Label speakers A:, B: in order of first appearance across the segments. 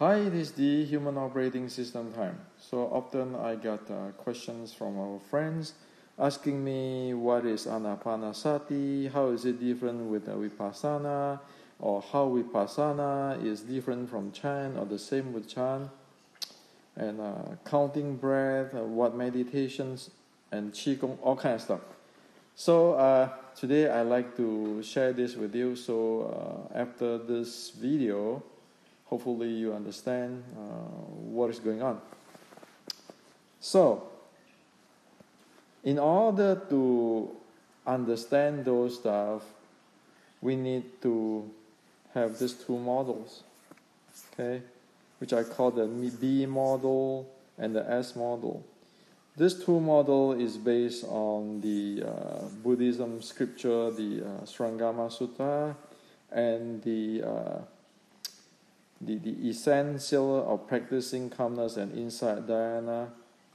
A: Hi, it is the Human Operating System time. So often I got questions from our friends asking me what is Anapanasati, how is it different with Vipassana, or how Vipassana is different from Chan or the same with Chan, and counting breath, what meditations, and Qigong, all kind of stuff. So today I like to share this with you. So after this video, hopefully you understand what is going on. So, in order to understand those stuff, we need to have these two models, okay, which I call the B model and the S model. This two model is based on the Buddhism scripture, the Srangama Sutta, and the essential of practicing calmness and insight dhyana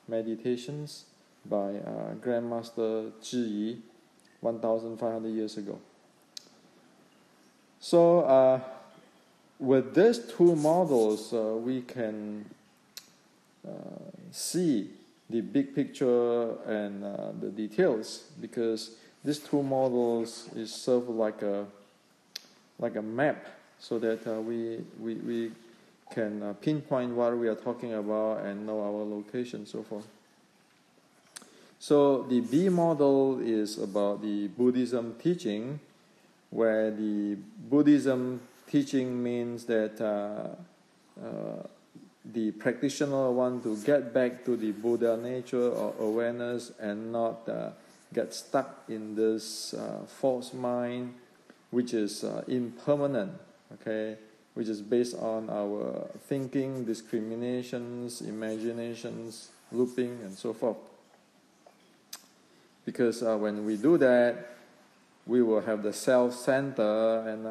A: meditations by Grandmaster Zhiyi 1,500 years ago. So with these two models, we can see the big picture and the details, because these two models is serve like a map, so that we can pinpoint what we are talking about and know our location, so forth. So the B model is about the Buddhism teaching, where the Buddhism teaching means that the practitioner want to get back to the Buddha nature or awareness and not get stuck in this false mind, which is impermanent, okay, which is based on our thinking, discriminations, imaginations, looping, and so forth. Because when we do that, we will have the self-center, and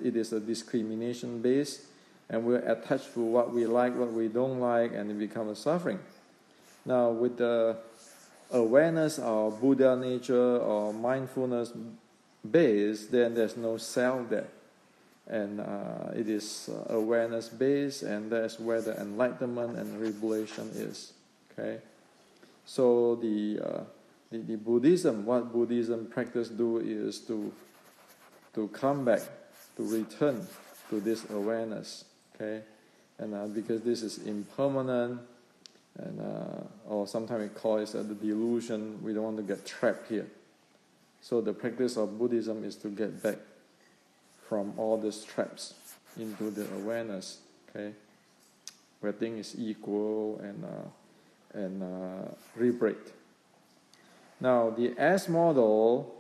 A: it is a discrimination base, and we're attached to what we like, what we don't like, and it becomes a suffering. Now, with the awareness of Buddha nature or mindfulness base, then there's no self there, and it is awareness based, and that's where the enlightenment and revelation is. Okay, so the Buddhism, what Buddhism practice do is to come back, to return to this awareness. Okay, and because this is impermanent, and or sometimes we call it the delusion. We don't want to get trapped here. So the practice of Buddhism is to get back from all these traps into the awareness, okay, where things is equal and liberate. Now the S model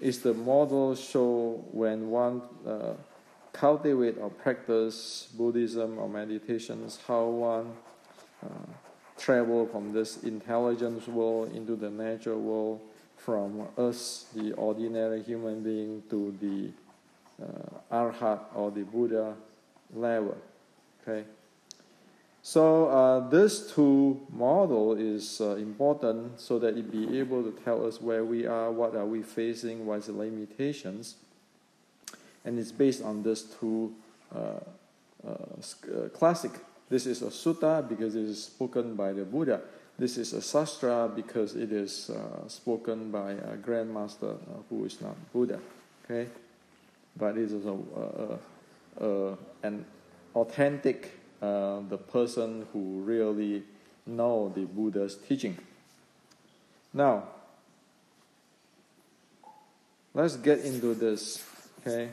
A: is the model show when one cultivate or practice Buddhism or meditations, how one travel from this intelligence world into the natural world, from us, the ordinary human being, to the Arhat or the Buddha level. Okay. So this two model is important, so that it be able to tell us where we are, what are we facing, what is the limitations, and it's based on these two classic. This is a sutta because it is spoken by the Buddha. This is a sastra because it is spoken by a grandmaster who is not Buddha, okay? But it is an authentic, the person who really know the Buddha's teaching. Now, let's get into this, okay?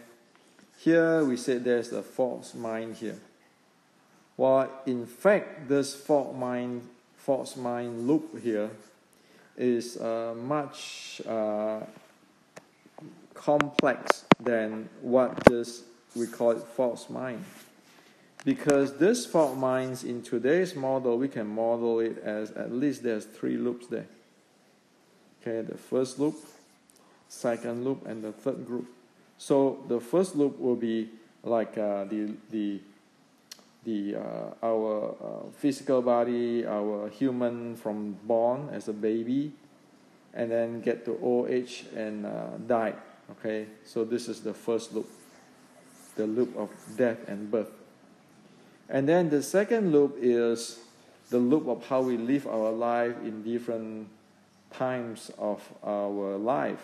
A: Here we say there's a false mind here. Well, in fact, this false mind loop here is much complex than what this we call it false mind. Because this false minds in today's model, we can model it as at least there's 3 loops there. Okay, the first loop, second loop, and the third group. So the first loop will be like our physical body, our human from born as a baby, and then get to old age and die. Okay, so this is the first loop, the loop of death and birth. And then the second loop is the loop of how we live our life in different times of our life.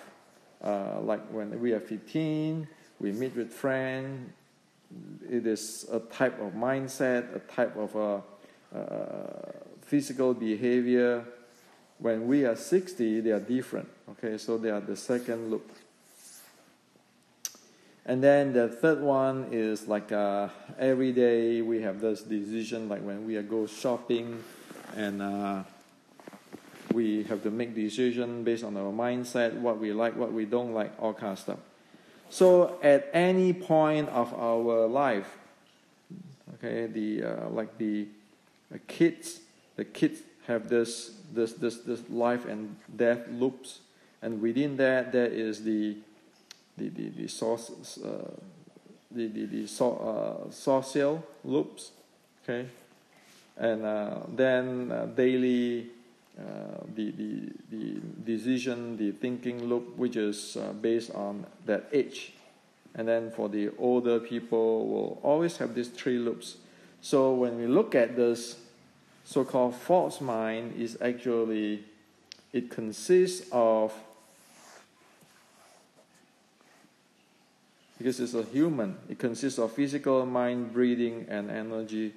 A: Like when we are 15, we meet with friends. It is a type of mindset, a type of physical behavior. When we are 60, they are different. Okay, so they are the second loop. And then the third one is like every day we have this decision, like when we go shopping, and we have to make decision based on our mindset, what we like, what we don't like, all kind of stuff. So at any point of our life, okay, the kids have this life and death loops, and within that there is the social loops, okay, and then daily the decision, the thinking loop, which is based on that age, and then for the older people will always have these three loops. So when we look at this so-called false mind, is actually it consists of, because it's a human, it consists of physical, mind, breathing, and energy,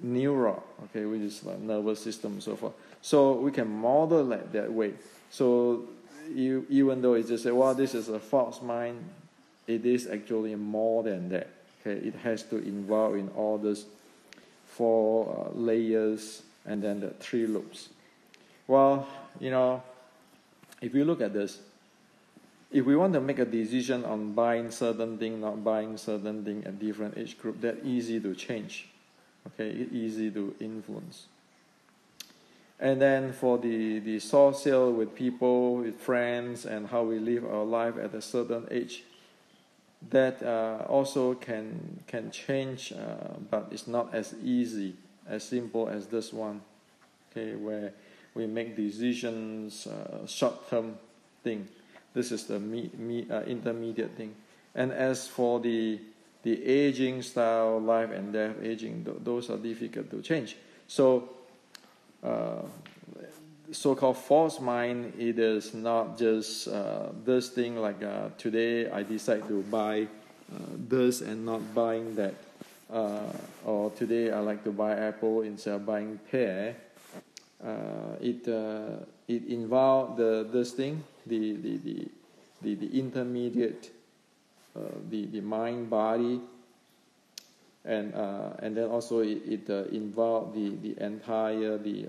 A: neuron, okay, which is like nervous system and so forth. So we can model it that way. So even though it just say, well, this is a false mind, it is actually more than that. Okay, it has to involve in all these four layers and then the three loops. Well, if you look at this, if we want to make a decision on buying certain thing, not buying certain thing at different age group, that's easy to change. Okay, easy to influence. And then for the social with people, with friends, and how we live our life at a certain age, that also can change, but it's not as easy, as simple as this one. Okay, where we make decisions, short-term thing. This is the intermediate thing. And as for the aging style, life and death aging, those are difficult to change. So, so-called false mind, it is not just this thing like today I decide to buy this and not buying that. Or today I like to buy apple instead of buying pear. It involves this thing, the intermediate, the mind body, and then also it involves the entire the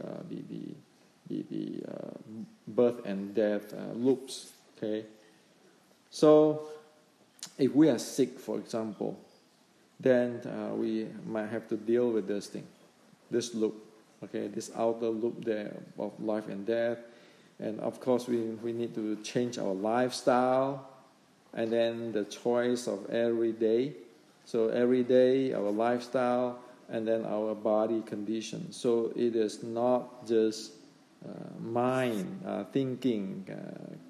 A: birth and death loops. Okay, so if we are sick, for example, then we might have to deal with this thing, this loop. Okay, this outer loop there of life and death, and of course we need to change our lifestyle, and then the choice of every day. So every day our lifestyle, and then our body condition. So it is not just mind thinking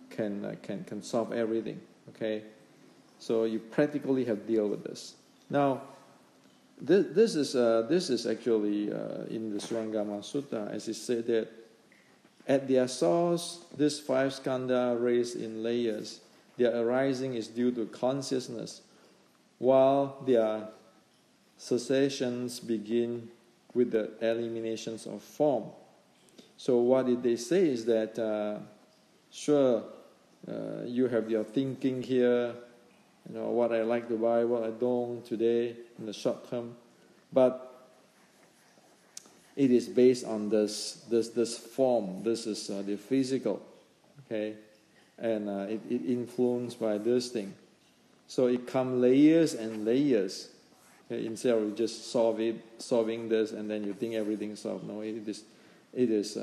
A: can solve everything. Okay, so you practically have to deal with this. Now, this is actually in the Surangama Sutta, as it said that at their source, these five skandha raised in layers, their arising is due to consciousness, while their cessations begin with the eliminations of form. So what did they say is that, you have your thinking here, what I like to buy, what I don't today in the short term, but it is based on this form. This is the physical, okay, and it influenced by this thing. So it comes layers and layers. Okay? Instead of just solving this and then you think everything's solved. No, it is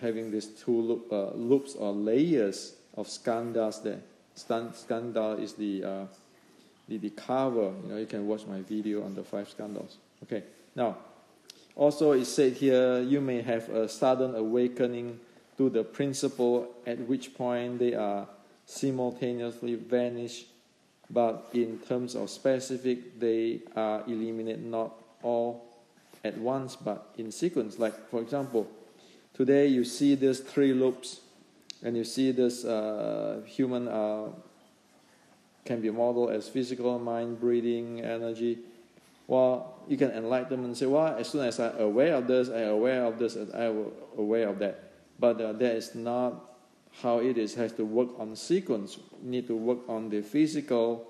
A: having these two loops or layers of skandhas there. Skandha is the cover. You can watch my video on the five skandhas. Okay. Now, also it said here, you may have a sudden awakening to the principle, at which point they are simultaneously vanish but in terms of specific, they are eliminated not all at once, but in sequence. Like, for example, today you see these 3 loops, and you see this human can be modeled as physical, mind, breathing, energy. Well, you can enlighten and say, well, as soon as I'm aware of this, I'm aware of this, and I'm aware of that. But that is not how it is. It has to work on sequence. You need to work on the physical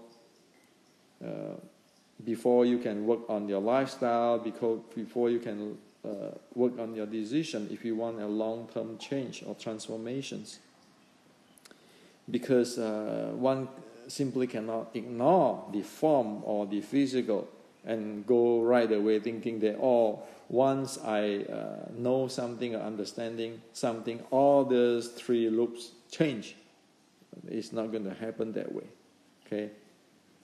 A: before you can work on your lifestyle, before you can work on your decision if you want a long-term change or transformations. Because one simply cannot ignore the form or the physical and go right away thinking that, once I know something or understanding something, all those 3 loops change. It's not going to happen that way. Okay?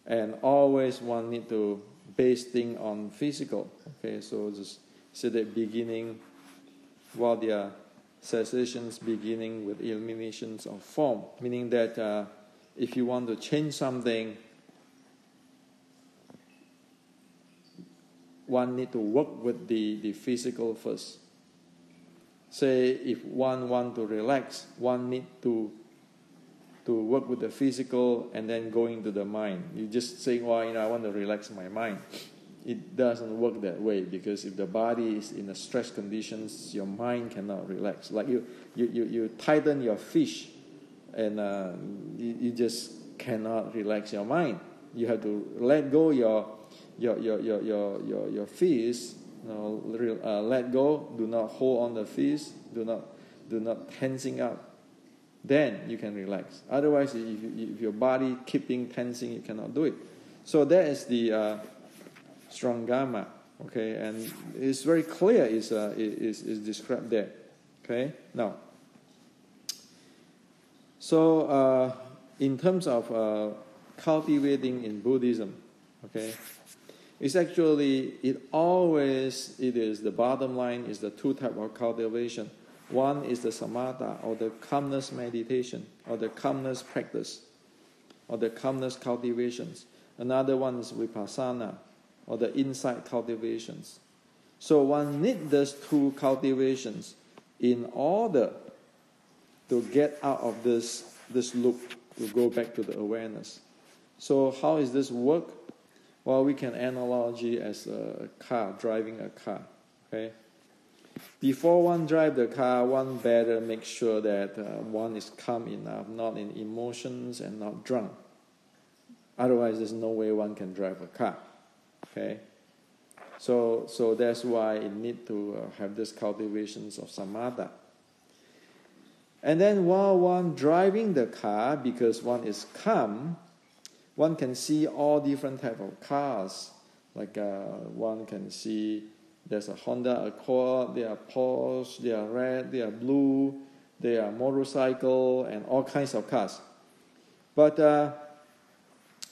A: And always one need to base things on physical. Okay, so just say that beginning, while there are cessations beginning with eliminations of form, meaning that if you want to change something, one need to work with the physical first. Say if one want to relax, one need to work with the physical and then going to the mind. You just say, I want to relax my mind. It doesn't work that way, because if the body is in a stress conditions, your mind cannot relax. Like you tighten your fish, and you just cannot relax your mind. You have to let go your fish. Let go. Do not hold on the fish. Do not tensing up. Then you can relax. Otherwise, if your body keeping tensing, you cannot do it. So that is the Strangama. Okay, and it's very clear. Is described there. Okay, now. So in terms of cultivating in Buddhism, okay, it's actually it is the bottom line is the 2 types of cultivation. One is the samatha, or the calmness meditation, or the calmness practice, or the calmness cultivations. Another one is vipassana, or the insight cultivations. So one needs these 2 cultivations in order to get out of this loop, to go back to the awareness. So how is this work? Well, we can analogy as a car, driving a car. Okay. Before one drive the car, one better make sure that one is calm enough, not in emotions and not drunk. Otherwise, there's no way one can drive a car. Okay. So that's why it need to have these cultivations of samatha. And then while one driving the car, because one is calm, one can see all different type of cars. Like one can see there's a Honda Accord, there are Porsche, there are red, there are blue, there are motorcycle, and all kinds of cars. But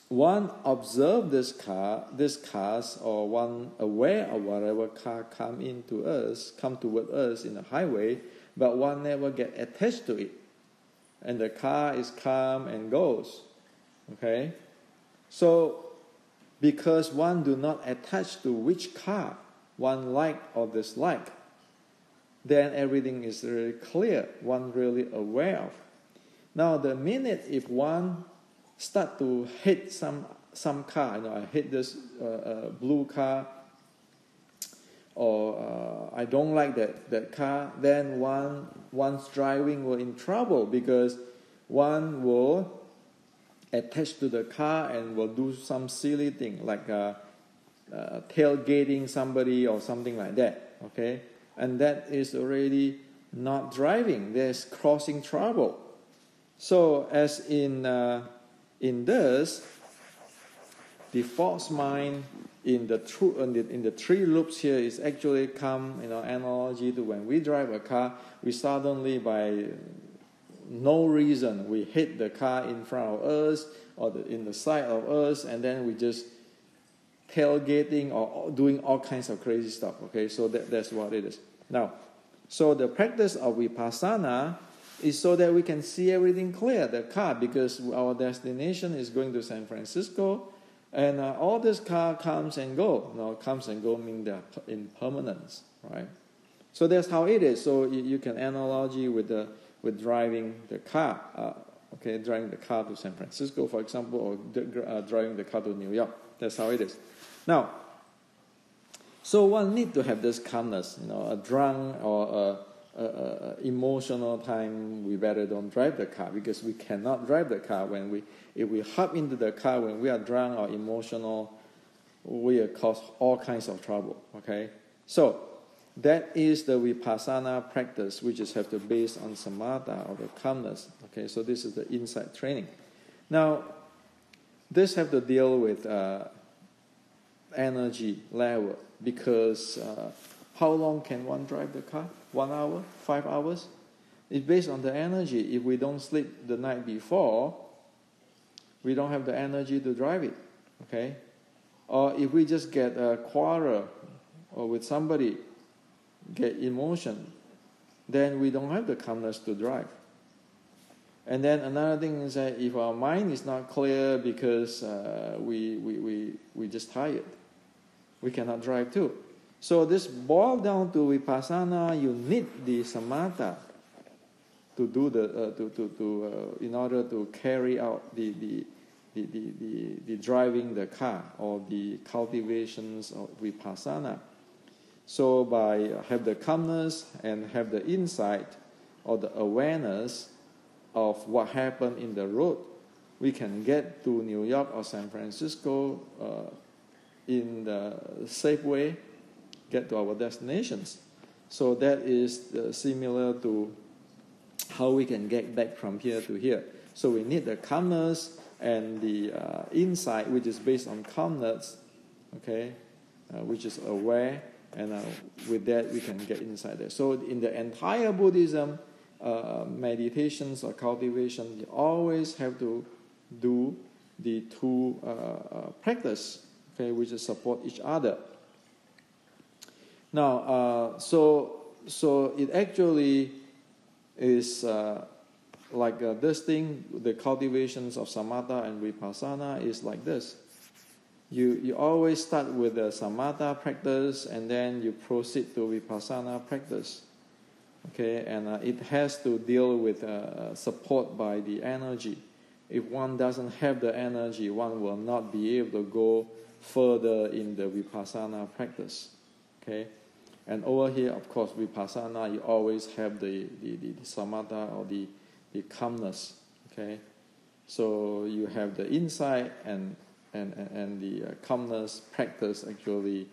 A: one observe this cars, or one aware of whatever car come toward us in the highway, but one never get attached to it. And the car is calm and goes. Okay? So, because one do not attach to which car one like or dislike, then everything is really clear, one really aware of. Now, the minute if one start to hate some car, I hate this blue car, or I don't like that car, then one's driving will in trouble, because one will attach to the car and will do some silly thing like tailgating somebody or something like that. Okay, and that is already not driving. There's causing trouble. So as in this, the false mind in the 3 loops here is actually come analogy to when we drive a car, we suddenly by no reason we hit the car in front of us or in the side of us, and then we just tailgating or doing all kinds of crazy stuff. Okay, so that's what it is. Now, so the practice of Vipassana is so that we can see everything clear, the car, because our destination is going to San Francisco, and all this car comes and go. Now, comes and go mean they're impermanence, right? So that's how it is. So you can analogy with driving the car, driving the car to San Francisco, for example, or driving the car to New York. That's how it is. Now, so one need to have this calmness. A drunk or a emotional time, we better don't drive the car, because we cannot drive the car if we hop into the car when we are drunk or emotional, we cause all kinds of trouble. Okay, so that is the Vipassana practice, which is have to base on samatha or the calmness. Okay, so this is the insight training. Now, this have to deal with energy level, because how long can one drive the car? 1 hour? 5 hours? It's based on the energy. If we don't sleep the night before, we don't have the energy to drive it. Okay? Or if we just get a quarrel or with somebody, get emotion, then we don't have the calmness to drive. And then another thing is that if our mind is not clear because we just tired, we cannot drive too. So this boils down to Vipassana. You need the samatha to do in order to carry out the driving the car, or the cultivations of Vipassana. So by have the calmness and have the insight or the awareness of what happened in the road, we can get to New York or San Francisco in the safe way, get to our destinations. So that is similar to how we can get back from here to here. So we need the calmness and the insight, which is based on calmness, okay, which is aware, and with that we can get inside there. So in the entire Buddhism, meditations or cultivation, you always have to do the two practice, okay, which is support each other. Now, so it actually is like this thing. The cultivations of samatha and vipassana is like this. You always start with the samatha practice, and then you proceed to vipassana practice. Okay, and it has to deal with support by the energy. If one doesn't have the energy, one will not be able to go further in the vipassana practice. Okay, and over here, of course, vipassana, you always have the samatha or the calmness. Okay, so you have the insight and the calmness practice actually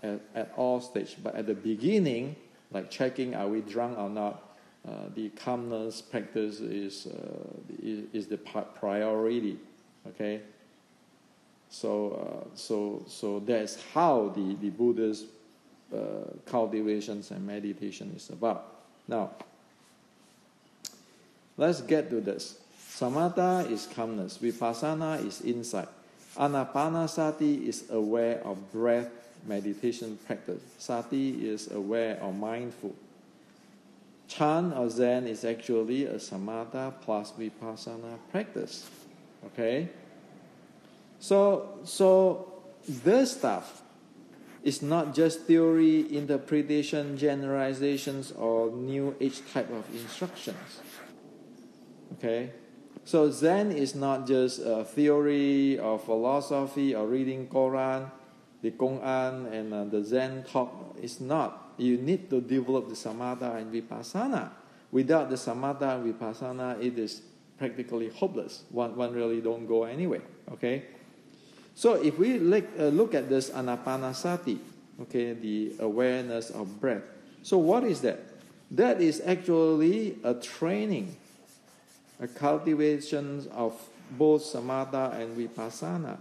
A: at all stages. But at the beginning, like checking are we drunk or not, the calmness practice is the priority. Okay, so that's how the Buddha's cultivations and meditation is about. Now, let's get to this. Samatha is calmness. Vipassana is insight. Anapanasati is aware of breath meditation practice. Sati is aware or mindful. Chan or Zen is actually a samatha plus vipassana practice. Okay? So this stuff is not just theory, interpretation, generalizations, or new age type of instructions. Okay? So Zen is not just a theory or philosophy or reading Quran, the Gong'an and the Zen talk. It's not. You need to develop the samatha and vipassana. Without the samatha and vipassana, it is practically hopeless. One really don't go anywhere. Okay. So if we look at this Anapanasati, okay, the awareness of breath. So what is that? That is actually a training, a cultivation of both samatha and vipassana.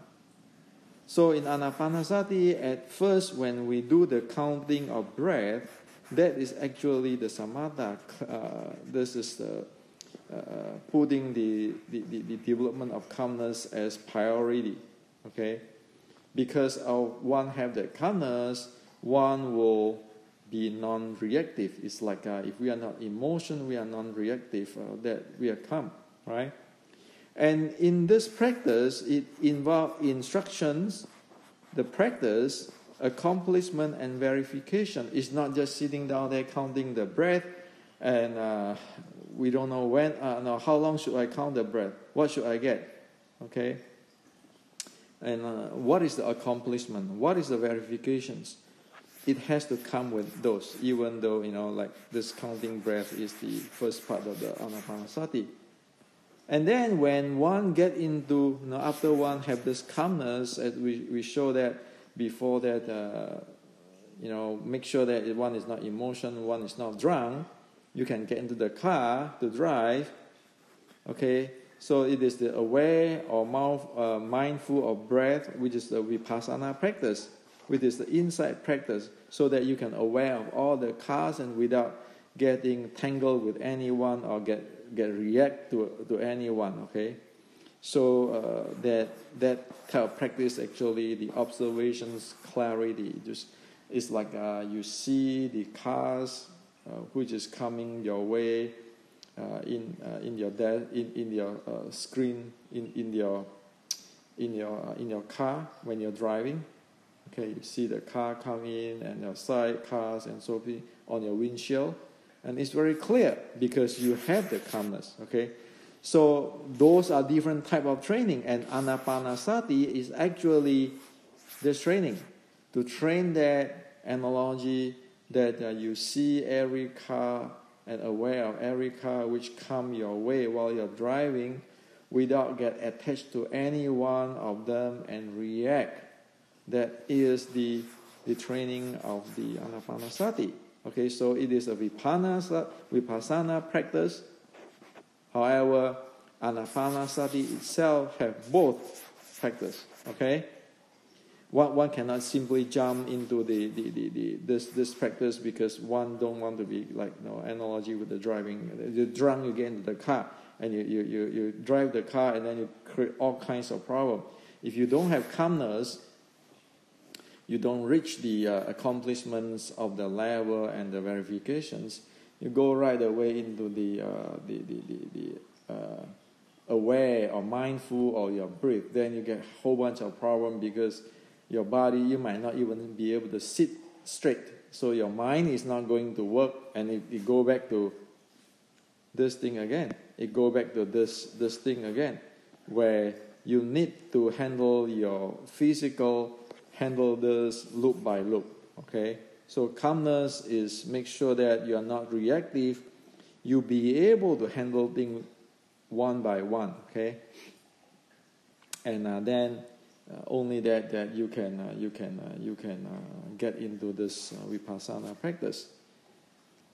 A: So in Anapanasati, at first when we do the counting of breath, that is actually the samatha. This is putting the development of calmness as priority. Okay, because one have that calmness, one will be non-reactive. It's like if we are not emotion, we are non-reactive, that we are calm, right? And in this practice, it involves instructions, the practice, accomplishment, and verification. It's not just sitting down there counting the breath, and we don't know when, no, how long should I count the breath? What should I get? Okay? And what is the accomplishment? What is the verifications? It has to come with those, even though, like this counting breath is the first part of the Anapanasati. And then when one get into, after one have this calmness, as we show that before that, make sure that one is not emotion, one is not drunk, you can get into the car to drive, okay? So it is the aware or mindful of breath, which is the Vipassana practice, which is the insight practice, so that you can aware of all the cars and without getting tangled with anyone or get react to anyone, okay? So that type of practice, actually, the observations, clarity, just it's like you see the cars which is coming your way in your screen in your car when you're driving. Okay, you see the car come in and your side cars and so forth on your windshield. And it's very clear because you have the calmness, okay? So those are different type of training. And Anapanasati is actually this training. To train that analogy that you see every car and aware of every car which come your way while you're driving without get attached to any one of them and react. That is the training of the Anapanasati. Okay, so it is a Vipassana practice. However, Anapanasati itself have both practice. Okay, one cannot simply jump into this practice because one don't want to be like analogy with the driving. You're drunk, you get into the car and you drive the car and then you create all kinds of problems. If you don't have calmness, you don't reach the accomplishments of the level and the verifications. You go right away into the aware or mindful of your breath. Then you get a whole bunch of problems because your body, you might not even be able to sit straight. So your mind is not going to work, and it go back to this thing again. It go back to this thing again, where you need to handle your physical, handle this loop by loop, okay? So calmness is make sure that you are not reactive. You be able to handle things one by one, okay? And then only that you can get into this Vipassana practice.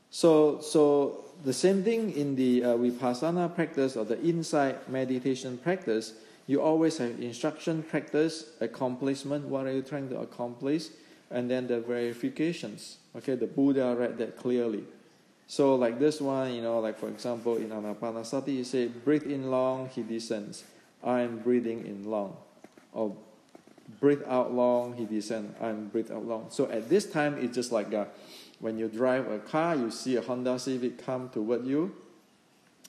A: So the same thing in the Vipassana practice or the insight meditation practice. You always have instruction practice, accomplishment, what are you trying to accomplish, and then the verifications. Okay, the Buddha read that clearly. So like this one, like for example in Anapanasati, you say, breathe in long, he descends. I am breathing in long. Or breathe out long, he descends. I am breathe out long. So at this time, it's just like when you drive a car, you see a Honda Civic come toward you,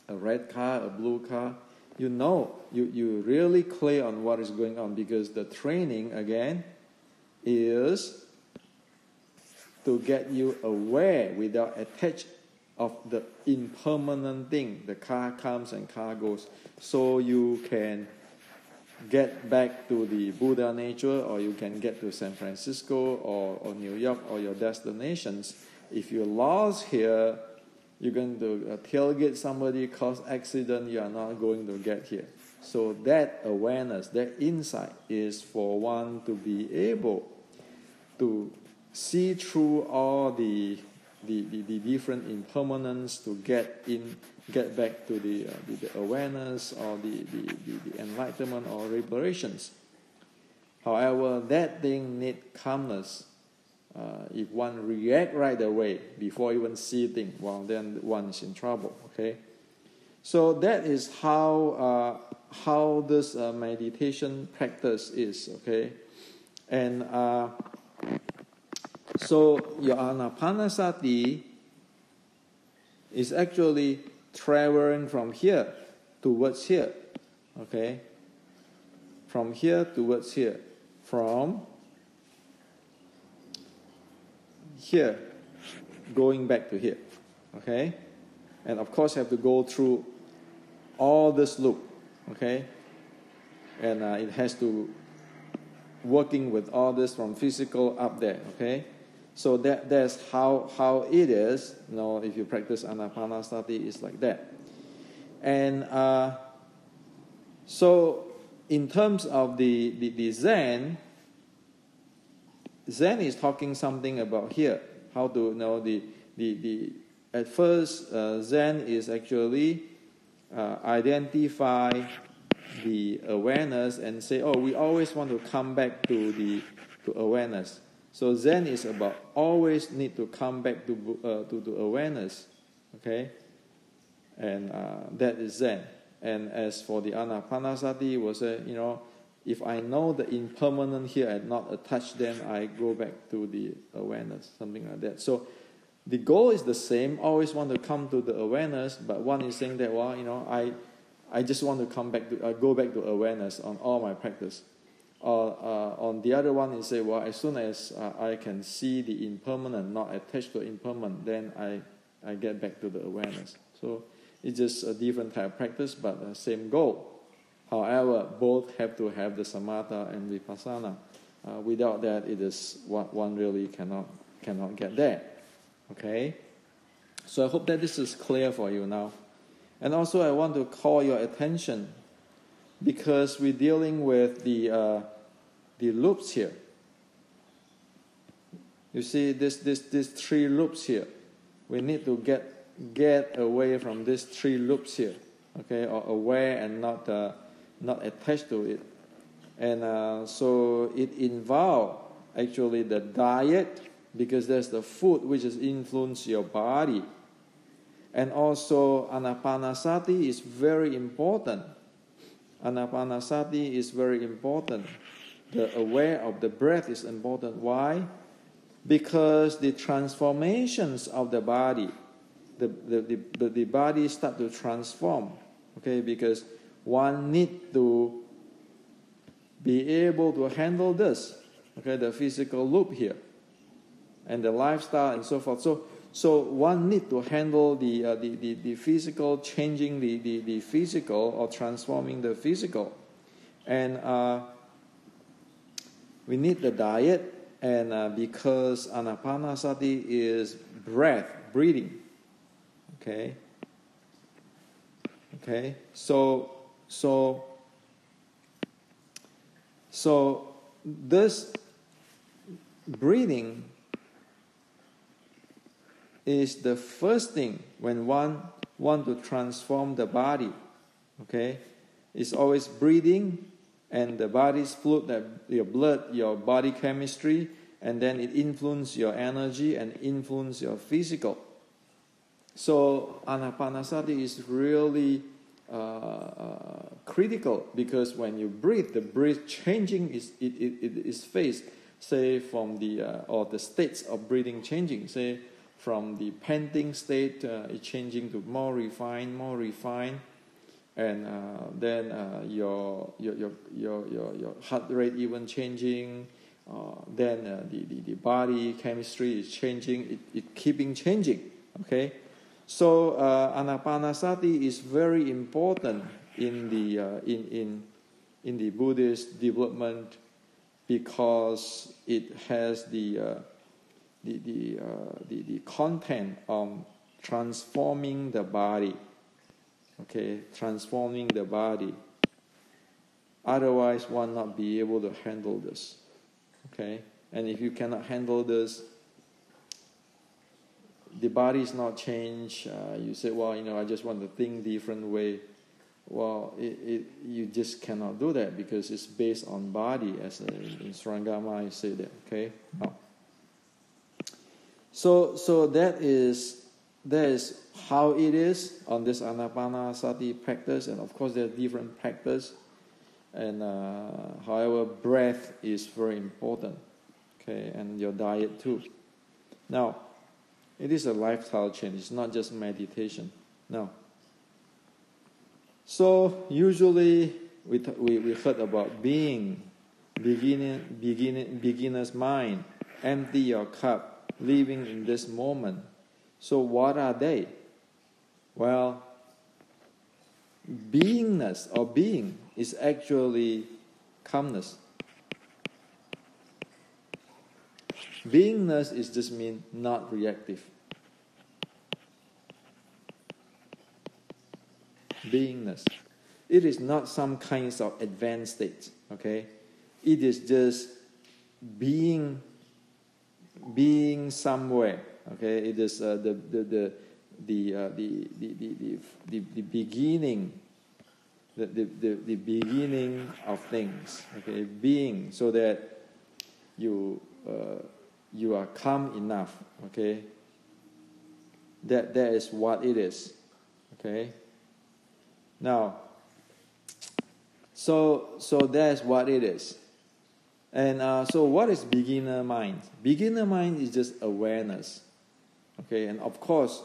A: a red car, a blue car. You really clear on what is going on, because the training again is to get you aware without attached of the impermanent thing. The car comes and car goes, so you can get back to the Buddha nature, or you can get to San Francisco or New York or your destinations. If you're lost here, you're going to tailgate somebody, cause accident, you are not going to get here. So that awareness, that insight is for one to be able to see through all the different impermanence to get back to the awareness or the enlightenment or liberations. However, that thing need calmness. If one react right away before even see things, well, then one is in trouble. Okay, so that is how this meditation practice is. Okay, and So your Anapanasati is actually traveling from here towards here, okay? From here towards here, from here going back to here, okay? And of course you have to go through all this loop, okay? And it has to working with all this from physical up there, okay? So that's how it is. You know, if you practice Anapanasati, it's like that. And so in terms of the Zen, Zen is talking something about here. How to know the at first Zen is actually identify the awareness and say, oh, we always want to come back to awareness. So Zen is about always need to come back to awareness, okay? And that is Zen. And as for the Anapanasati, was you know, if I know the impermanent here and not attached, then I go back to the awareness, something like that. So the goal is the same. Always want to come to the awareness, but one is saying that, well, you know, I just want to come back to go back to awareness on all my practice. On the other one is say, well, as soon as I can see the impermanent, not attached to impermanent, then I get back to the awareness. So it's just a different type of practice, but the same goal. However, both have to have the samatha and vipassana. Without that, it is what one really cannot get there. Okay? So I hope that this is clear for you now. And also I want to call your attention, because we're dealing with the loops here. You see these three loops here. We need to get away from these three loops here, okay? Or aware and not attached to it. And so it involves actually the diet, because there's the food which has influenced your body. And also Anapanasati is very important. Anapanasati is very important. The aware of the breath is important. Why? Because the transformations of the body, the body start to transform. Okay, because one need to be able to handle this. Okay, the physical loop here, and the lifestyle and so forth. So one need to handle the physical, changing the physical or transforming the physical. And we need the diet, and because Anapanasati is breathing. Okay? So this breathing is the first thing when one want to transform the body. Okay, it's always breathing, and the body's fluid, your blood, your body chemistry, and then it influences your energy and influence your physical. So Anapanasati is really critical, because when you breathe, the breath changing is phased, say from or the states of breathing changing, say from the panting state, it's changing to more refined, and then your heart rate even changing. Then the body chemistry is changing. It keeping changing. Okay, so Anapanasati is very important in the Buddhist development, because it has the content of transforming the body. Okay, transforming the body. Otherwise, one not be able to handle this. Okay, and if you cannot handle this, the body is not changed. You say, well, you know, I just want to think different way. Well, you just cannot do that, because it's based on body, as in Srangama I say that. Okay, now. So that is how it is on this Anapanasati practice, and of course there are different practice, and however breath is very important, okay, and your diet too. Now, it is a lifestyle change. It's not just meditation. No. So usually we heard about beginner's mind, empty your cup, living in this moment. So what are they? Well, beingness or being is actually calmness. Beingness is just mean not reactive. Beingness. It is not some kinds of advanced state. Okay, it is just being somewhere. Okay, it is the beginning, the beginning of things. Okay, being, so that you are calm enough. Okay, that is what it is. Okay. Now, so that's what it is. And so what is beginner mind? Beginner mind is just awareness. Okay, and of course,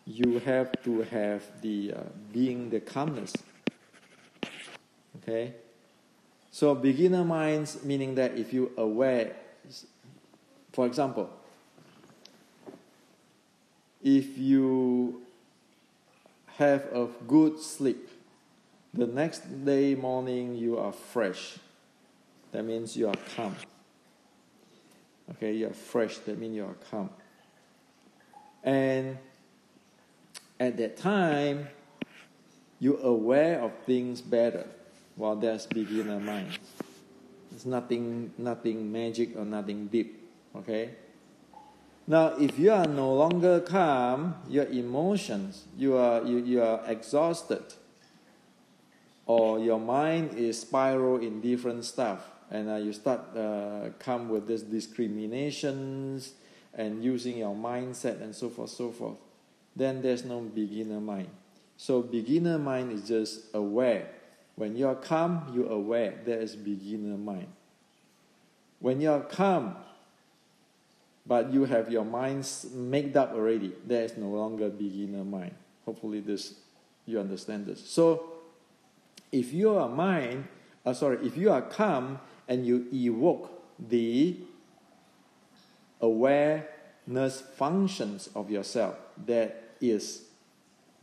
A: you have to have the being the calmness. Okay, so beginner minds meaning that if you aware, for example, if you have a good sleep, the next day morning you are fresh. That means you are calm. Okay, you are fresh. That means you are calm. And at that time, you're aware of things better. Well, that's beginner mind. It's nothing magic or nothing deep. Okay. Now, if you are no longer calm, your emotions, you are exhausted, or your mind is spiral in different stuff, and you start come with this discriminations and using your mindset and so forth, then there's no beginner mind. So beginner mind is just aware. When you're calm, you're aware. That is beginner mind. When you're calm, but you have your mind made up already, there is no longer beginner mind. Hopefully you understand this. So if you are if you are calm and you evoke the awareness functions of yourself, that is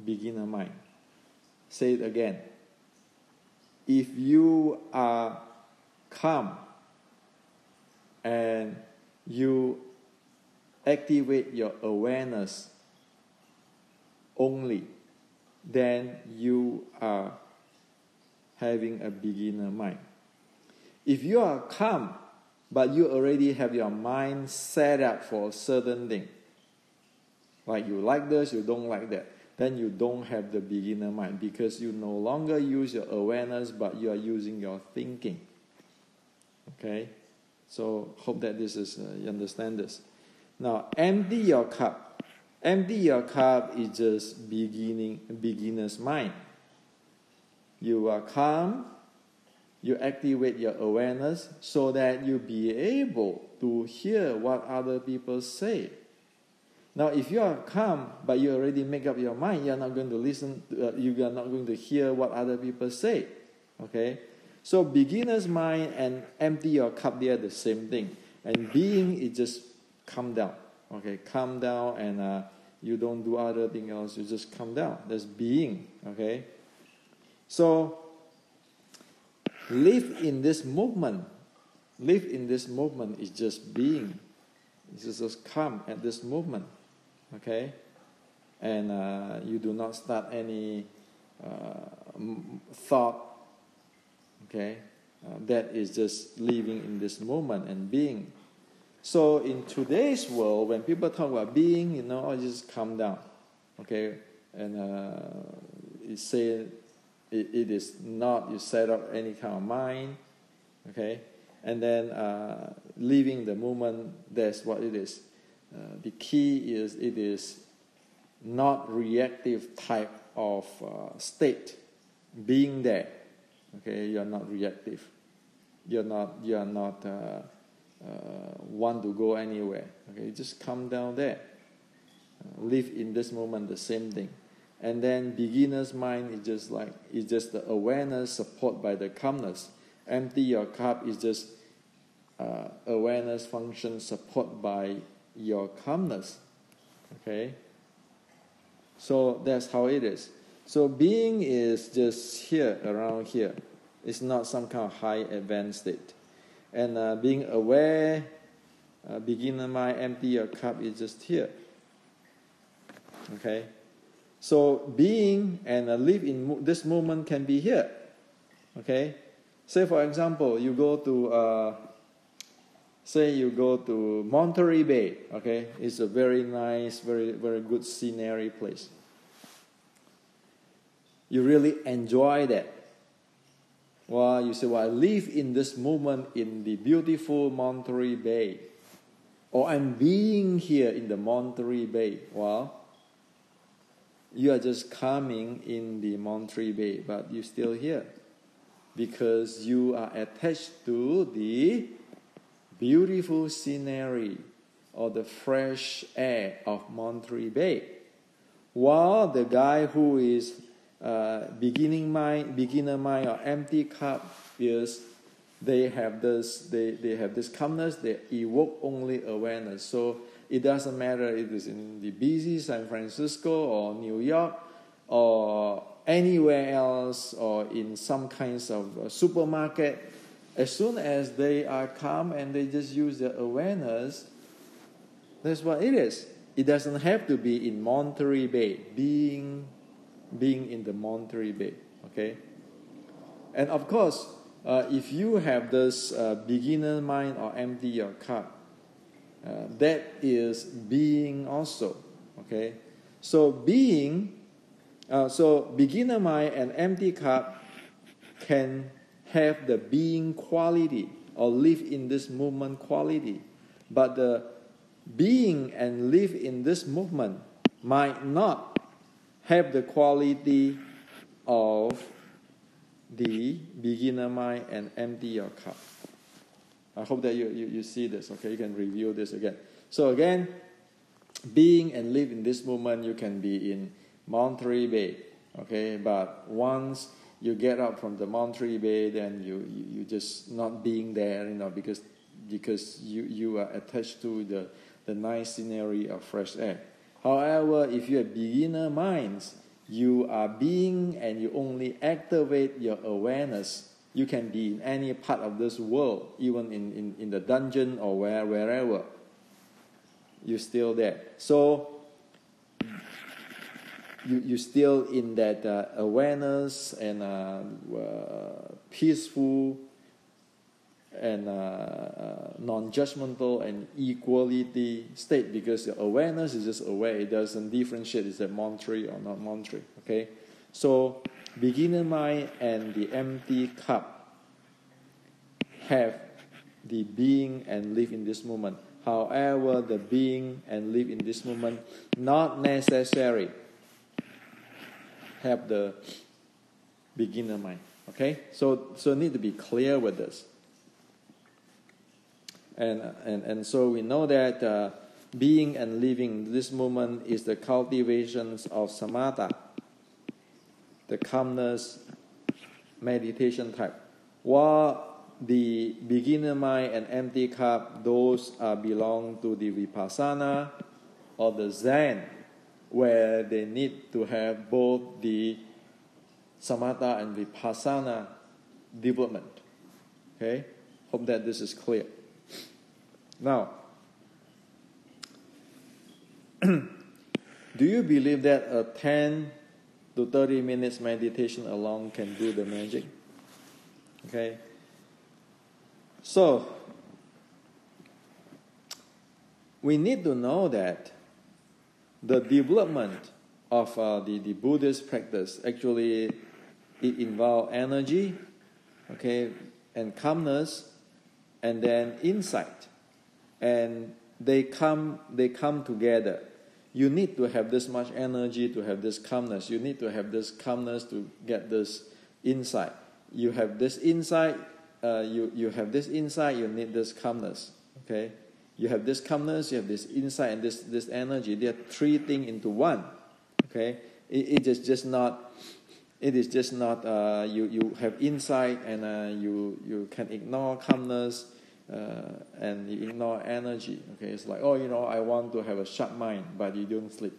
A: beginner mind. Say it again. If you are calm and you activate your awareness only, then you are having a beginner mind. If you are calm, but you already have your mind set up for a certain thing, like you like this, you don't like that, then you don't have the beginner mind, because you no longer use your awareness, but you are using your thinking. Okay? So, hope that this is, you understand this. Now, empty your cup. Empty your cup is just beginner's mind. You are calm, you activate your awareness so that you be able to hear what other people say. Now, if you are calm, but you already make up your mind, you are not going to listen, you are not going to hear what other people say. Okay? So, beginner's mind and empty your cup, they are the same thing. And being is just calm down. Okay? Calm down, and you don't do other thing else, you just calm down. That's being. Okay? So, live in this movement. Live in this movement is just being. It's just calm at this movement. Okay? And you do not start any thought. Okay? That is just living in this moment and being. So in today's world, when people talk about being, just calm down. Okay? And it say it is not you set up any kind of mind. Okay? And then living the moment, that's what it is. The key is it is not reactive type of state. Being there, okay, you are not reactive. You are not want to go anywhere. Okay, just come down there. Live in this moment, the same thing. And then beginner's mind is just the awareness supported by the calmness. Empty your cup is just awareness function supported by your calmness. Okay? So that's how it is. So being is just here, around here. It's not some kind of high advanced state. And being aware, beginner mind, empty your cup is just here. Okay? So being and live in this moment can be here. Okay? Say for example, you go to Monterey Bay. Okay? It's a very nice, very, very good scenery place. You really enjoy that. Well, you say, well, I live in this moment in the beautiful Monterey Bay. Or I'm being here in the Monterey Bay. Well, you are just coming in the Monterey Bay, but you're still here. Because you are attached to the beautiful scenery or the fresh air of Monterey Bay. While the guy who is beginner mind or empty cup is they have this calmness, they evoke only awareness. So it doesn't matter if it's in the busy San Francisco or New York or anywhere else or in some kinds of supermarket. As soon as they are calm and they just use their awareness, that's what it is. It doesn't have to be in Monterey Bay, being in the Monterey Bay, okay? And of course, if you have this beginner mind or empty your cup, that is being also, okay? So beginner mind and empty cup can have the being quality or live in this movement quality, but the being and live in this movement might not have the quality of the beginner mind and empty your cup. I hope that you see this, okay? You can review this again. So again, being and live in this moment, you can be in Monterey Bay, okay? But once you get out from the Monterey Bay, then you just not being there, because you are attached to the nice scenery of fresh air. However, if you have beginner minds, you are being and you only activate your awareness. You can be in any part of this world, even in the dungeon or wherever. You're still there. So, you're still in that awareness and peaceful and non-judgmental and equality state, because your awareness is just aware. It doesn't differentiate is it Monterey or not Monterey. Okay, so beginner mind and the empty cup have the being and live in this moment. However, the being and live in this moment not necessary have the beginner mind. Okay, so need to be clear with this. And so we know that being and living this moment is the cultivations of samatha, the calmness meditation type. While the beginner mind and empty cup, those belong to the Vipassana or the Zen, where they need to have both the samatha and Vipassana development. Okay? Hope that this is clear. Now, do you believe that a 10 to 30 minutes meditation alone can do the magic? Okay. So, we need to know that the development of the Buddhist practice, actually, it involves energy, okay, and calmness, and then insight. And they come together. You need to have this much energy to have this calmness. You need to have this calmness to get this insight. You have this insight. You have this insight. You need this calmness. Okay, you have this calmness, you have this insight, and this energy. They are three things into one. Okay, it is just not. It is just not. You have insight, and you can ignore calmness, and you ignore energy. Okay, it's like, oh, I want to have a sharp mind, but you don't sleep.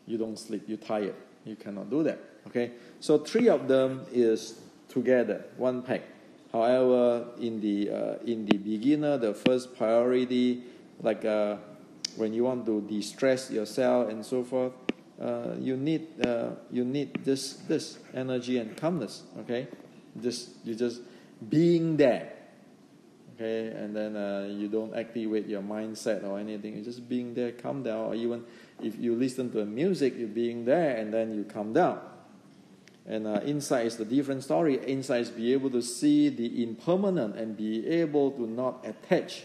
A: You don't sleep. You're tired. You cannot do that. Okay, so three of them is together, one pack. However, in the beginner, the first priority, like when you want to de-stress yourself and so forth, you need this energy and calmness. Okay, you just being there. Okay, and then you don't activate your mindset or anything. You're just being there, calm down. Or even if you listen to music, you're being there, and then you calm down. And insight is the different story. Insight is be able to see the impermanent and be able to not attach.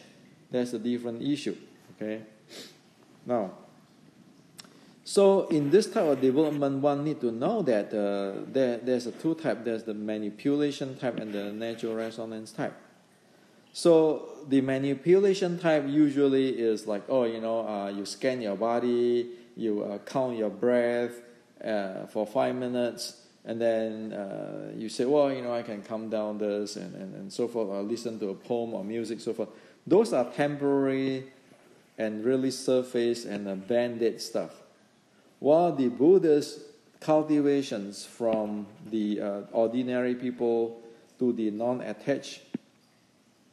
A: That's a different issue. Okay. Now, so in this type of development, one need to know that there's a two type. There's the manipulation type and the natural resonance type. So the manipulation type usually is like, you scan your body, you count your breath for 5 minutes. And then you say, I can calm down this and so forth, or listen to a poem or music, so forth. Those are temporary and really surface and band-aid stuff. While the Buddha's cultivations from the ordinary people to the non-attached,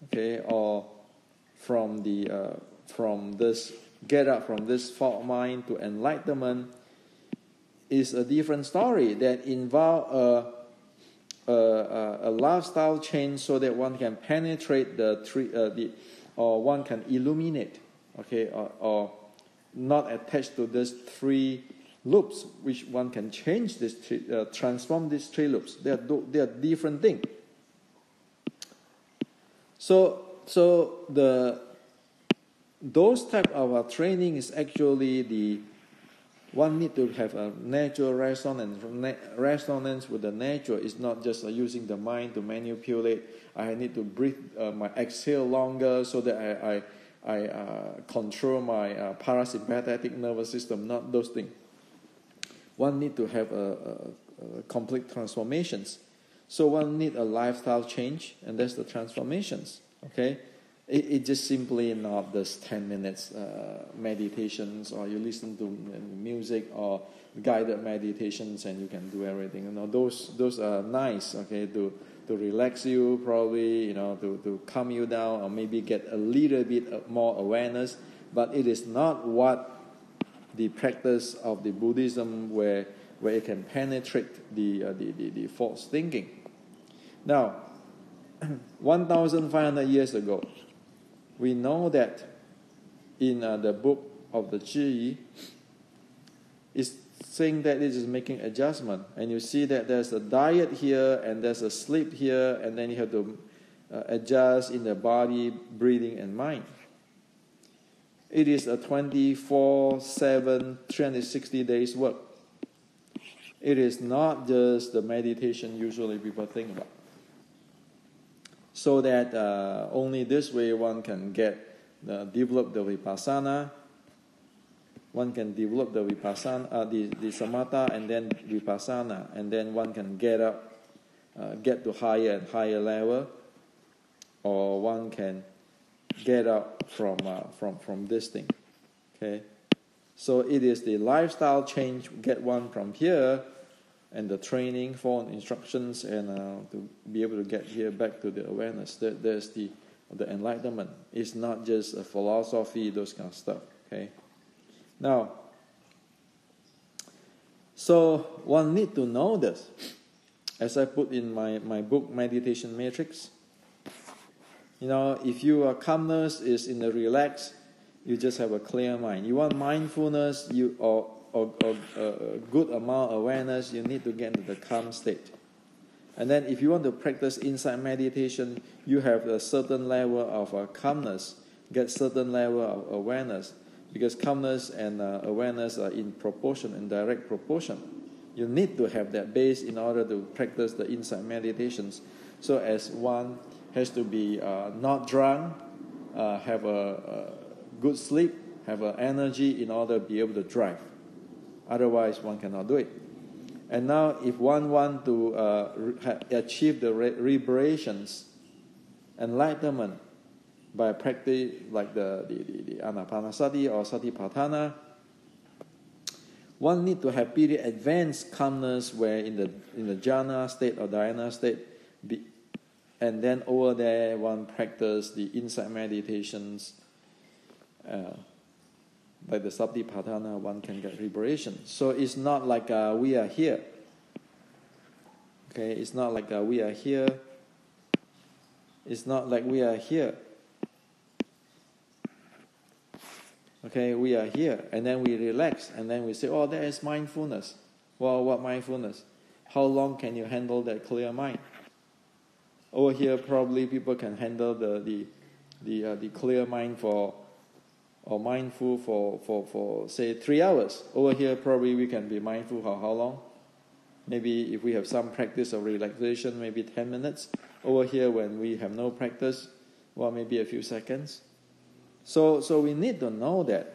A: okay, or from this get up from this fault mind to enlightenment, is a different story that involve a lifestyle change so that one can penetrate or one can illuminate, okay, or not attached to these three loops, which one can change this, transform these three loops. They are different things. So those type of training is actually one need to have a natural resonance. Resonance with the nature is not just using the mind to manipulate. I need to breathe my exhale longer so that I control my parasympathetic nervous system. Not those things. One need to have a complete transformations. So one need a lifestyle change, and that's the transformations. Okay. It just simply not just 10 minutes meditations, or you listen to music or guided meditations and you can do everything. Those are nice, okay, to relax you, probably, to calm you down, or maybe get a little bit more awareness. But it is not what the practice of the Buddhism where it can penetrate the false thinking. Now, 1,500 years ago, we know that in the book of the Qi, it's saying that it is making adjustment. And you see that there's a diet here and there's a sleep here, and then you have to adjust in the body, breathing, and mind. It is a 24/7, 360 days work. It is not just the meditation usually people think about. So that only this way one can develop the Vipassana. One can develop the Vipassana, the Samatha, and then Vipassana, and then one can get to higher and higher level, or one can get up from this thing. Okay, so it is the lifestyle change get one from here, and the training for instructions, and to be able to get here back to the awareness. There's the enlightenment. It's not just a philosophy, those kind of stuff. Okay. Now, so one need to know this. As I put in my book, Meditation Matrix, if your calmness is in the relax, you just have a clear mind. You want mindfulness, or a good amount of awareness, you need to get into the calm state. And then if you want to practice insight meditation, you have a certain level of calmness, get certain level of awareness, because calmness and awareness are in proportion, in direct proportion. You need to have that base in order to practice the insight meditations. So as one has to be not drunk, have a good sleep, have energy in order to be able to drive. Otherwise, one cannot do it. And now, if one want to achieve the liberations, enlightenment, by practice like the Anapanasati or Satipatthana, one need to have pretty advanced calmness where in the jhana state or dhyana state, and then over there one practice the insight meditations, like the Satipatthana, one can get liberation. So it's not like we are here. Okay, it's not like we are here. It's not like we are here. Okay, we are here, and then we relax, and then we say, oh, that is mindfulness. Well, what mindfulness? How long can you handle that clear mind? Over here, probably people can handle the clear mind or mindful for say 3 hours. Over here, probably we can be mindful for how long? Maybe if we have some practice of relaxation, maybe 10 minutes. Over here, when we have no practice, well, maybe a few seconds. So we need to know that.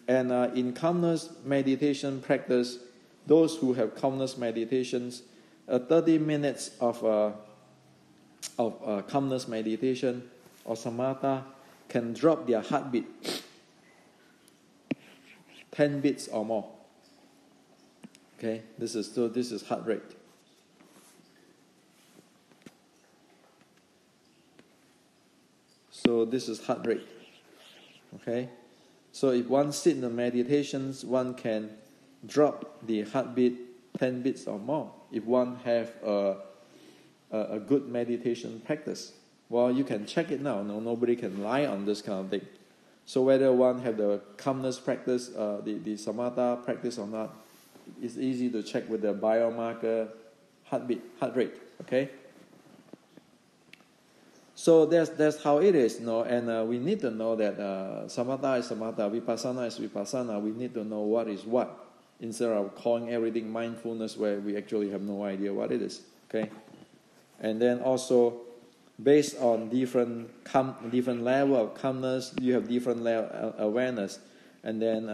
A: And in calmness meditation practice, those who have calmness meditations, 30 minutes of calmness meditation or samatha can drop their heartbeat 10 beats or more. Okay, this is heart rate. So this is heart rate. Okay, so if one sit in the meditations, one can drop the heartbeat 10 beats or more. If one have a good meditation practice, well, you can check it now. No, nobody can lie on this kind of thing. So whether one have the calmness practice, the samatha practice or not, it's easy to check with the biomarker heartbeat, heart rate. Okay. So that's how it is, and we need to know that samatha is samatha, vipassana is vipassana. We need to know what is what, instead of calling everything mindfulness where we actually have no idea what it is. Okay, and then also based on different level of calmness, you have different level of awareness, and then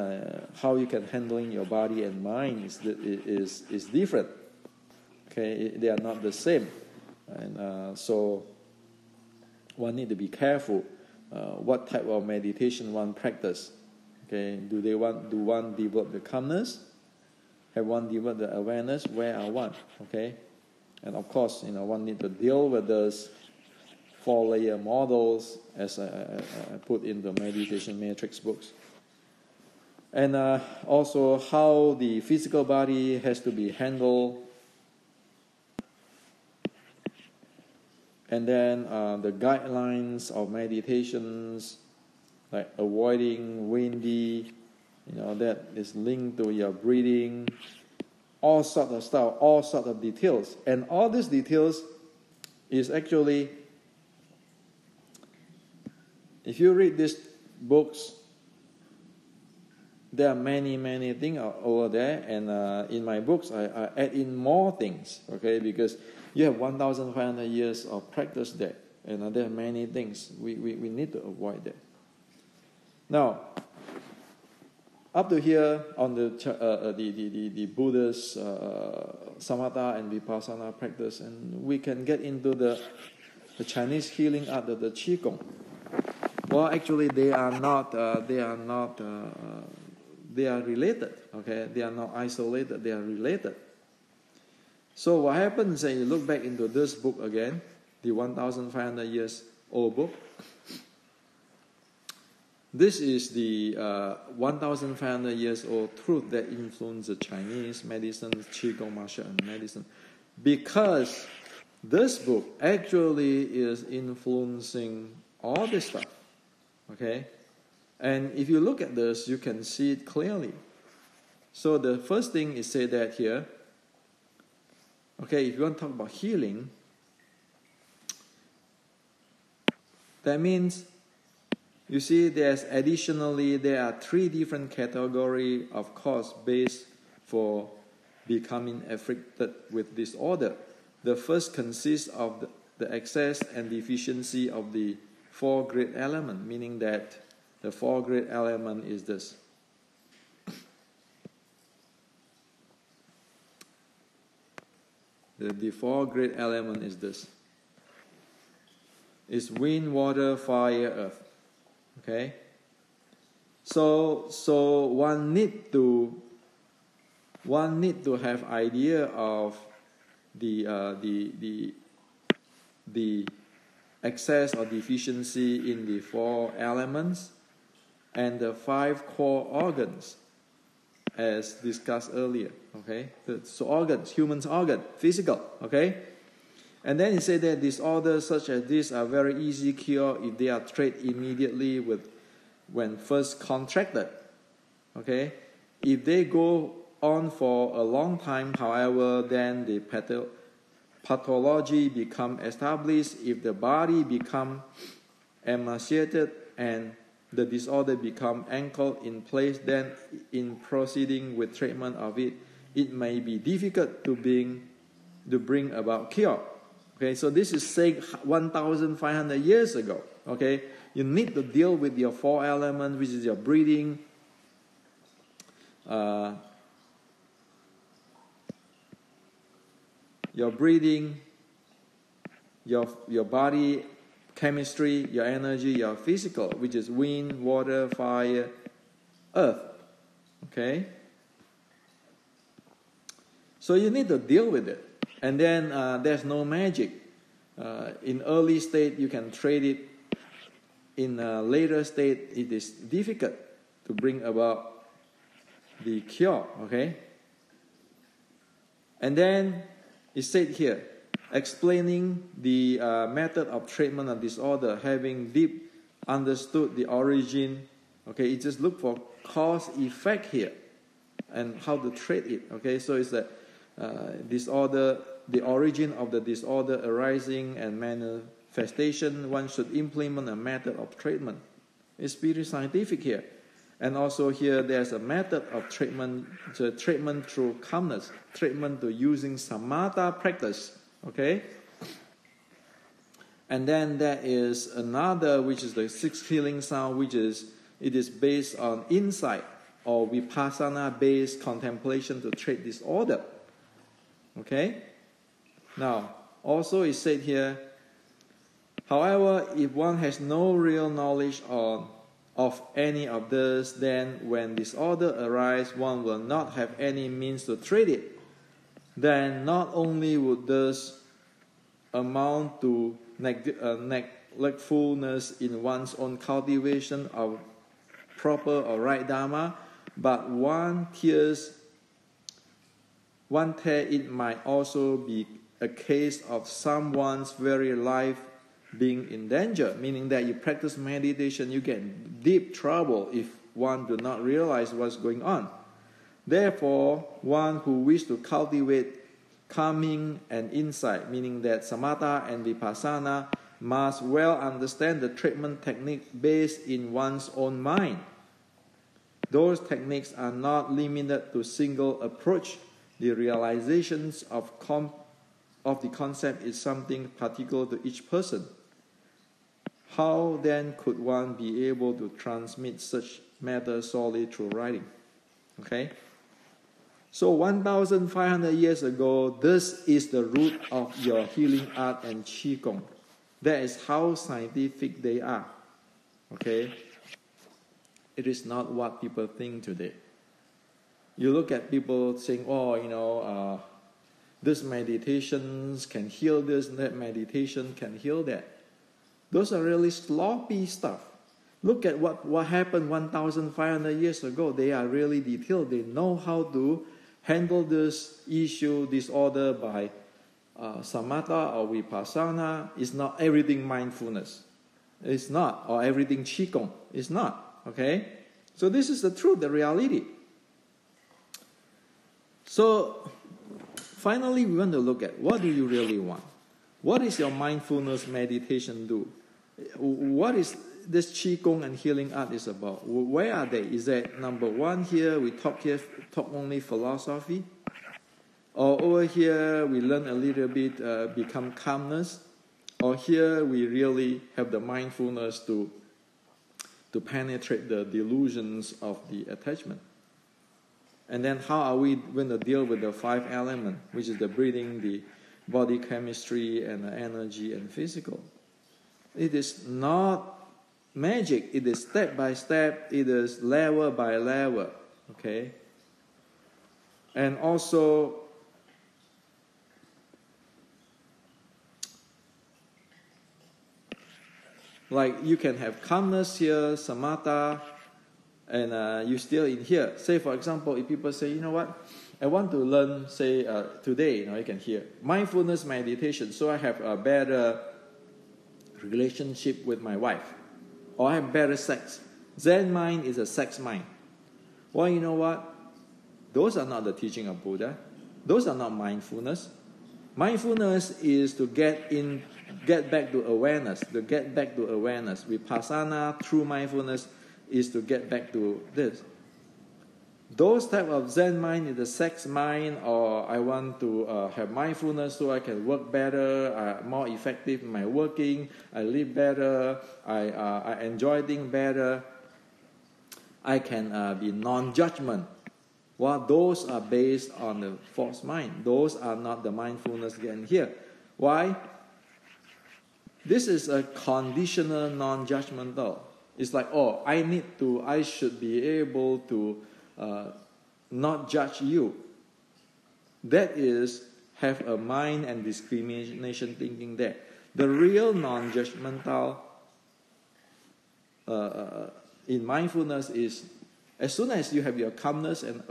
A: how you can handling your body and mind is different. Okay, they are not the same, and so one need to be careful what type of meditation one practice. Okay, do one develop the calmness? Have one develop the awareness? Where are one? Okay, and of course, one need to deal with those 4-layer models as I put in the meditation matrix books, and also how the physical body has to be handled. And then the guidelines of meditations, like avoiding windy, that is linked to your breathing, all sort of stuff, all sort of details. And all these details is actually, if you read these books, there are many, many things over there. And in my books, I add in more things, okay, because you have 1,500 years of practice there, and there are many things we need to avoid that. Now, up to here on the Buddha's samatha and vipassana practice, and we can get into the Chinese healing art of the Qigong. Well, actually, they are related. Okay, they are not isolated. They are related. So what happens is you look back into this book again, the 1,500 years old book. This is the 1,500 years old truth that influenced the Chinese medicine, Qigong martial and medicine. Because this book actually is influencing all this stuff. Okay? And if you look at this, you can see it clearly. So the first thing is say that here. Okay, if you want to talk about healing, that means, you see, there are 3 different categories of cause base for becoming afflicted with disorder. The first consists of the excess and deficiency of the four great elements, meaning that the four great element is this. The four great element is this. It's wind, water, fire, earth. Okay? So one need to have idea of the excess or deficiency in the four elements and the five core organs, as discussed earlier. Okay, so organs, human's organ, physical. Okay, and then he said that disorders such as this are very easy cure if they are treated immediately when first contracted. Okay, if they go on for a long time, however, then the pathology become established. If the body become emaciated and the disorder become anchored in place, then in proceeding with treatment of it, it may be difficult to bring about cure. Okay, so this is said 1,500 years ago. Okay, you need to deal with your four elements, which is your breathing, your body chemistry, your energy, your physical, which is wind, water, fire, earth. Okay? So you need to deal with it. And then there's no magic. In early state, you can trade it. In a later state, it is difficult to bring about the cure. Okay? And then it said here, explaining the method of treatment of disorder, having deep understood the origin. Okay, it just look for cause effect here and how to treat it. Okay, so it's the disorder, the origin of the disorder arising and manifestation. One should implement a method of treatment. It's pretty scientific here. And also here there's a method of treatment, treatment through calmness, treatment to using samatha practice. Okay? And then there is another, which is the sixth healing sound, it is based on insight or Vipassana based contemplation to treat disorder. Okay? Now, also it said here, however, if one has no real knowledge of any of this, then when disorder arises, one will not have any means to treat it. Then not only would this amount to neglectfulness in one's own cultivation of proper or right Dharma, but one tears it might also be a case of someone's very life being in danger, meaning that you practice meditation, you get in deep trouble if one do not realize what's going on. Therefore, one who wishes to cultivate calming and insight, meaning that samatha and vipassana, must well understand the treatment technique based in one's own mind. Those techniques are not limited to single approach. The realizations of the concept is something particular to each person. How then could one be able to transmit such matter solely through writing? Okay? So 1,500 years ago, this is the root of your healing art and Qigong. That is how scientific they are. Okay? It is not what people think today. You look at people saying, this meditations can heal this, that meditation can heal that. Those are really sloppy stuff. Look at what happened 1,500 years ago. They are really detailed. They know how to handle this issue, disorder by samatha or vipassana. It's not everything mindfulness. It's not. Or everything Qigong. It's not. Okay? So this is the truth, the reality. So finally, we want to look at what do you really want? What is your mindfulness meditation do? What is this Qigong and healing art is about? Where are they? Is that number one here, we talk only philosophy? Or over here, we learn a little bit, become calmness? Or here we really have the mindfulness to penetrate the delusions of the attachment. And then how are we going to deal with the 5 elements, which is the breathing, the body chemistry, and the energy and physical? It is not magic. It is step by step. It is level by level. Okay? And also, like you can have calmness here, samatha, and you still in here. Say, for example, if people say, you know what, I want to learn, say, today, you can hear, mindfulness meditation, so I have a better relationship with my wife, or I have better sex. Zen mind is a sex mind. Well, you know what? Those are not the teaching of Buddha. Those are not mindfulness. Mindfulness is to get back to awareness, Vipassana, true mindfulness, is to get back to this. Those type of Zen mind is the sex mind, or I want to have mindfulness so I can work better, more effective in my working, I live better, I enjoy things better, I can be non-judgment. Well, those are based on the false mind. Those are not the mindfulness again here. Why? This is a conditional non-judgmental. It's like, I should be able to not judge you. That is, have a mind and discrimination thinking there. The real non-judgmental in mindfulness is, as soon as you have your calmness and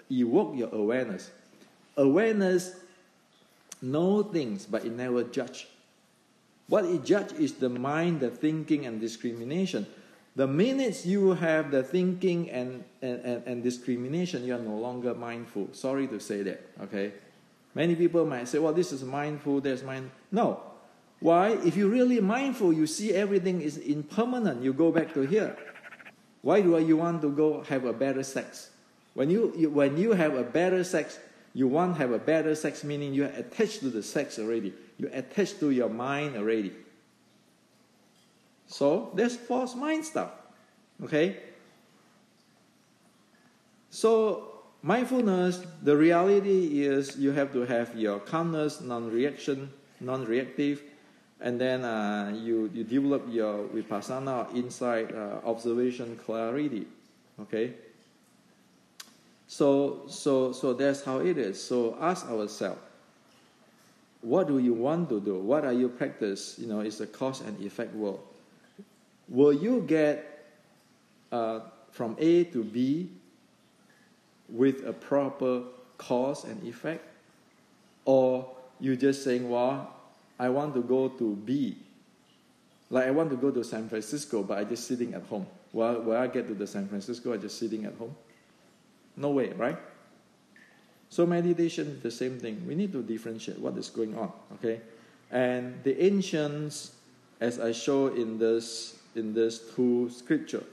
A: evoke your awareness, awareness knows things, but it never judges. What it judges is the mind, the thinking, and discrimination. The minute you have the thinking and discrimination, you are no longer mindful. Sorry to say that, okay? Many people might say, well, this is mindful, there's mind. No. Why? If you're really mindful, you see everything is impermanent. You go back to here. Why do you want to go have a better sex? When you have a better sex, you want to have a better sex, meaning you are attached to the sex already. You're attached to your mind already. So there's false mind stuff. Okay? So mindfulness, the reality is you have to have your calmness, non-reactive, and then you develop your Vipassana, insight, observation, clarity. Okay? So that's how it is. So ask ourselves, what do you want to do? What are you practice? It's a cause and effect world. Will you get from A to B with a proper cause and effect? Or you just saying, well, I want to go to B. Like I want to go to San Francisco, but I'm just sitting at home. Well, when I get to the San Francisco, I'm just sitting at home. No way, right? So meditation is the same thing. We need to differentiate what is going on, okay? And the ancients, as I show in this two scripture,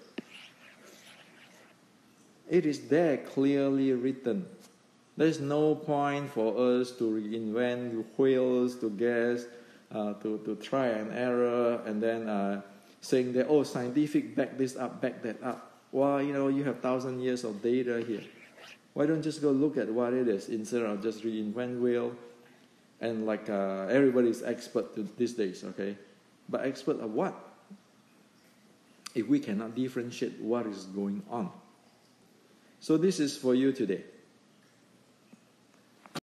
A: it is there clearly written. There's no point for us to reinvent wheels, to guess, to try and error, and then saying that, scientific back this up, back that up. Well, you have 1,000 years of data here. Why don't you just go look at what it is instead of just reinvent wheel? And like everybody's expert these days, okay? But expert of what? If we cannot differentiate what is going on. So this is for you today.